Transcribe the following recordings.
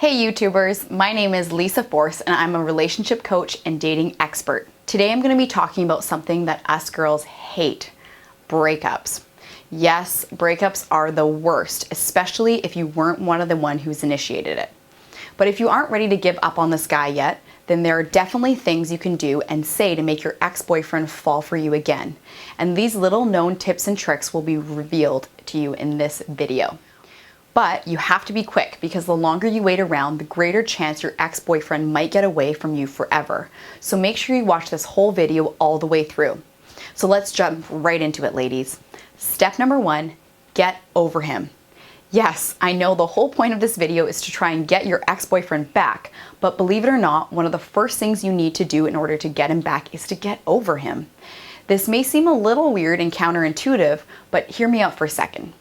Hey YouTubers, my name is Lisa Force and I'm a relationship coach and dating expert. Today I'm going to be talking about something that us girls hate, breakups. Yes, breakups are the worst, especially if you weren't one of the one who's initiated it. But if you aren't ready to give up on this guy yet, then there are definitely things you can do and say to make your ex-boyfriend fall for you again. And these little known tips and tricks will be revealed to you in this video. But you have to be quick because the longer you wait around, the greater chance your ex-boyfriend might get away from you forever. So make sure you watch this whole video all the way through. So let's jump right into it, ladies. Step number 1, get over him. Yes, I know the whole point of this video is to try and get your ex-boyfriend back, but believe it or not, one of the first things you need to do in order to get him back is to get over him. This may seem a little weird and counterintuitive, but hear me out for a second.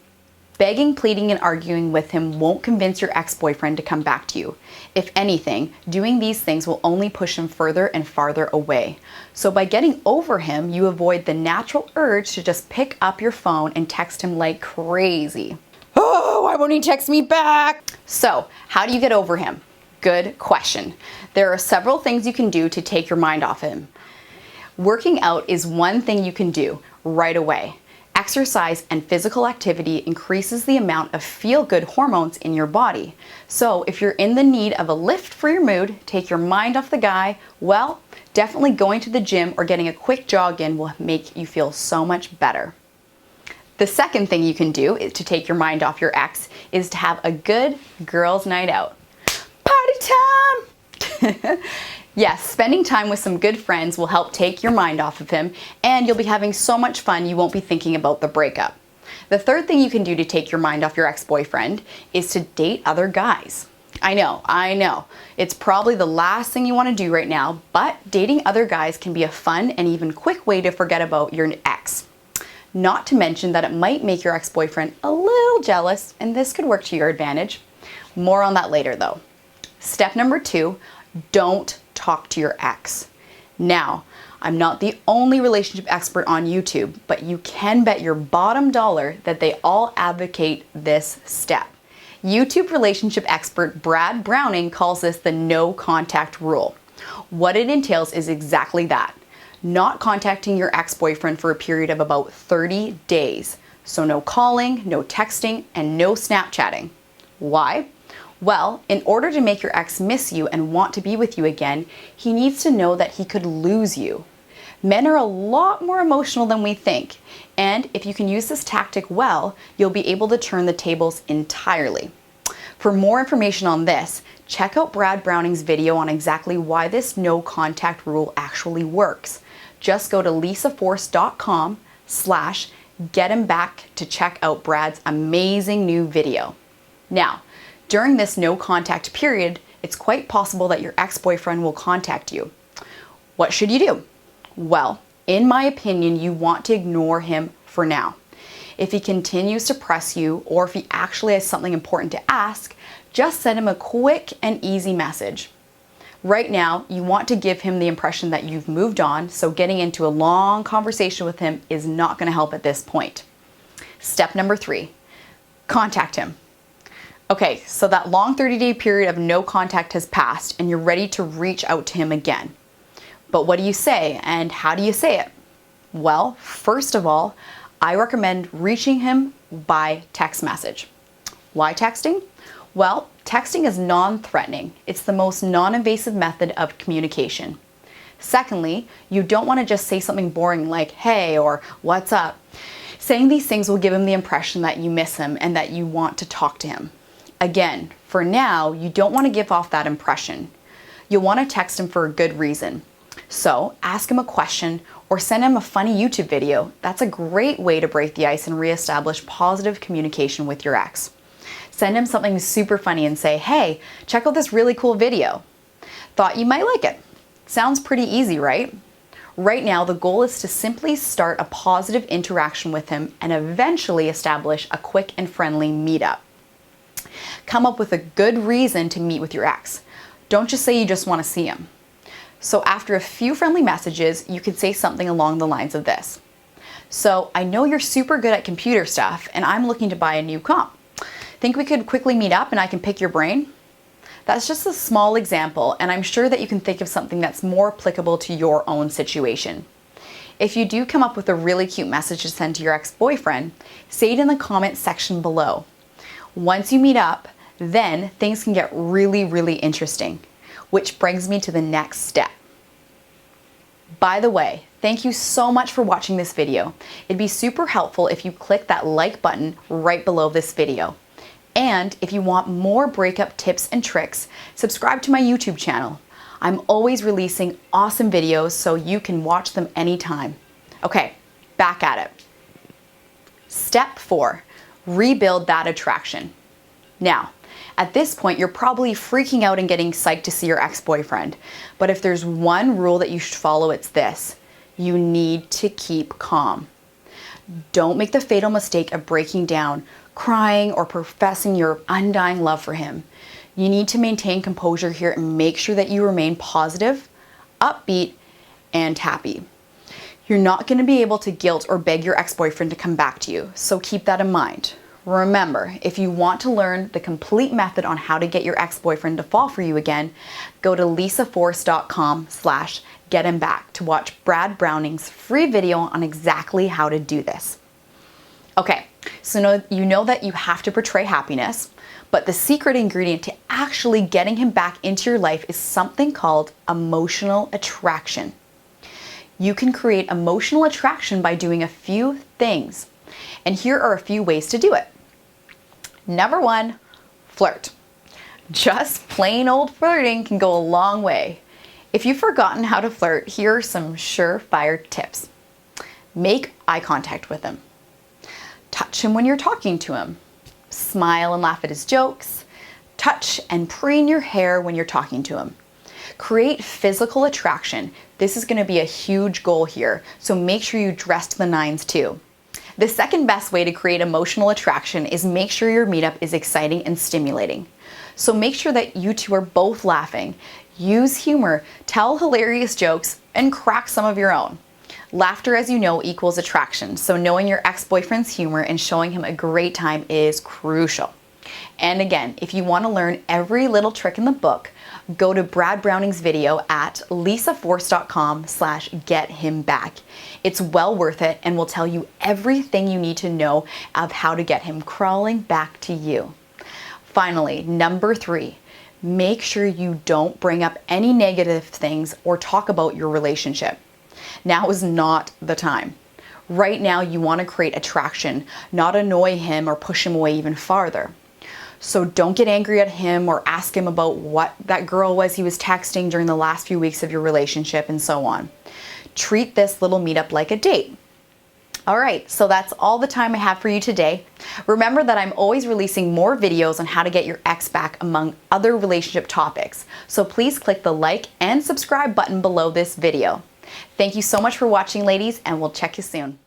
Begging, pleading, and arguing with him won't convince your ex-boyfriend to come back to you. If anything, doing these things will only push him further and farther away. So by getting over him, you avoid the natural urge to just pick up your phone and text him like crazy. Oh, why won't he text me back? So, how do you get over him? Good question. There are several things you can do to take your mind off him. Working out is one thing you can do right away. Exercise and physical activity increases the amount of feel-good hormones in your body. So if you're in the need of a lift for your mood, take your mind off the guy, well, definitely going to the gym or getting a quick jog in will make you feel so much better. The second thing you can do to take your mind off your ex is to have a good girls' night out. Party time! Yes, spending time with some good friends will help take your mind off of him, and you'll be having so much fun you won't be thinking about the breakup. The third thing you can do to take your mind off your ex-boyfriend is to date other guys. I know. It's probably the last thing you want to do right now, but dating other guys can be a fun and even quick way to forget about your ex. Not to mention that it might make your ex-boyfriend a little jealous, and this could work to your advantage. More on that later though. Step number 2, don't talk to your ex. Now, I'm not the only relationship expert on YouTube, but you can bet your bottom dollar that they all advocate this step. YouTube relationship expert Brad Browning calls this the no contact rule. What it entails is exactly that. Not contacting your ex-boyfriend for a period of about 30 days. So no calling, no texting, and no Snapchatting. Why? Well, in order to make your ex miss you and want to be with you again, he needs to know that he could lose you. Men are a lot more emotional than we think, and if you can use this tactic well, you'll be able to turn the tables entirely. For more information on this, check out Brad Browning's video on exactly why this no contact rule actually works. Just go to lisaforce.com/getHimBack to check out Brad's amazing new video. Now, during this no contact period, it's quite possible that your ex-boyfriend will contact you. What should you do? Well, in my opinion, you want to ignore him for now. If he continues to press you, or if he actually has something important to ask, just send him a quick and easy message. Right now, you want to give him the impression that you've moved on, so getting into a long conversation with him is not going to help at this point. Step number 3, contact him. Okay, so that long 30-day period of no contact has passed and you're ready to reach out to him again. But what do you say and how do you say it? Well, first of all, I recommend reaching him by text message. Why texting? Well, texting is non-threatening. It's the most non-invasive method of communication. Secondly, you don't want to just say something boring like, hey, or what's up. Saying these things will give him the impression that you miss him and that you want to talk to him. Again, for now, you don't want to give off that impression. You'll want to text him for a good reason. So ask him a question or send him a funny YouTube video. That's a great way to break the ice and reestablish positive communication with your ex. Send him something super funny and say, hey, check out this really cool video. Thought you might like it. Sounds pretty easy, right? Right now, the goal is to simply start a positive interaction with him and eventually establish a quick and friendly meetup. Come up with a good reason to meet with your ex. Don't just say you just want to see him. So after a few friendly messages, you could say something along the lines of this. So I know you're super good at computer stuff and I'm looking to buy a new comp. Think we could quickly meet up and I can pick your brain? That's just a small example, and I'm sure that you can think of something that's more applicable to your own situation. If you do come up with a really cute message to send to your ex-boyfriend, say it in the comments section below. Once you meet up, then things can get really, really interesting, which brings me to the next step. By the way, thank you so much for watching this video. It'd be super helpful if you click that like button right below this video. And if you want more breakup tips and tricks, subscribe to my YouTube channel. I'm always releasing awesome videos so you can watch them anytime. Okay, back at it. Step 4, rebuild that attraction. Now, at this point, you're probably freaking out and getting psyched to see your ex-boyfriend. But if there's one rule that you should follow, it's this: you need to keep calm. Don't make the fatal mistake of breaking down, crying, or professing your undying love for him. You need to maintain composure here and make sure that you remain positive, upbeat, and happy. You're not going to be able to guilt or beg your ex-boyfriend to come back to you, so keep that in mind. Remember, if you want to learn the complete method on how to get your ex-boyfriend to fall for you again, go to lisaforce.com/getHimBack to watch Brad Browning's free video on exactly how to do this. Okay, so you know that you have to portray happiness, but the secret ingredient to actually getting him back into your life is something called emotional attraction. You can create emotional attraction by doing a few things, and here are a few ways to do it. Number 1, flirt. Just plain old flirting can go a long way. If you've forgotten how to flirt, here are some surefire tips. Make eye contact with him. Touch him when you're talking to him. Smile and laugh at his jokes. Touch and preen your hair when you're talking to him. Create physical attraction. This is going to be a huge goal here, so make sure you dress to the nines too. The second best way to create emotional attraction is make sure your meetup is exciting and stimulating. So make sure that you two are both laughing. Use humor, tell hilarious jokes, and crack some of your own. Laughter, as you know, equals attraction, so knowing your ex-boyfriend's humor and showing him a great time is crucial. And again, if you want to learn every little trick in the book, go to Brad Browning's video at lisaforce.com/getHimBack. It's well worth it and will tell you everything you need to know of how to get him crawling back to you. Finally, number 3, make sure you don't bring up any negative things or talk about your relationship. Now is not the time. Right now, you want to create attraction, not annoy him or push him away even farther. So don't get angry at him or ask him about what that girl was he was texting during the last few weeks of your relationship and so on. Treat this little meetup like a date. All right, so that's all the time I have for you today. Remember that I'm always releasing more videos on how to get your ex back among other relationship topics. So please click the like and subscribe button below this video. Thank you so much for watching, ladies, and we'll check you soon.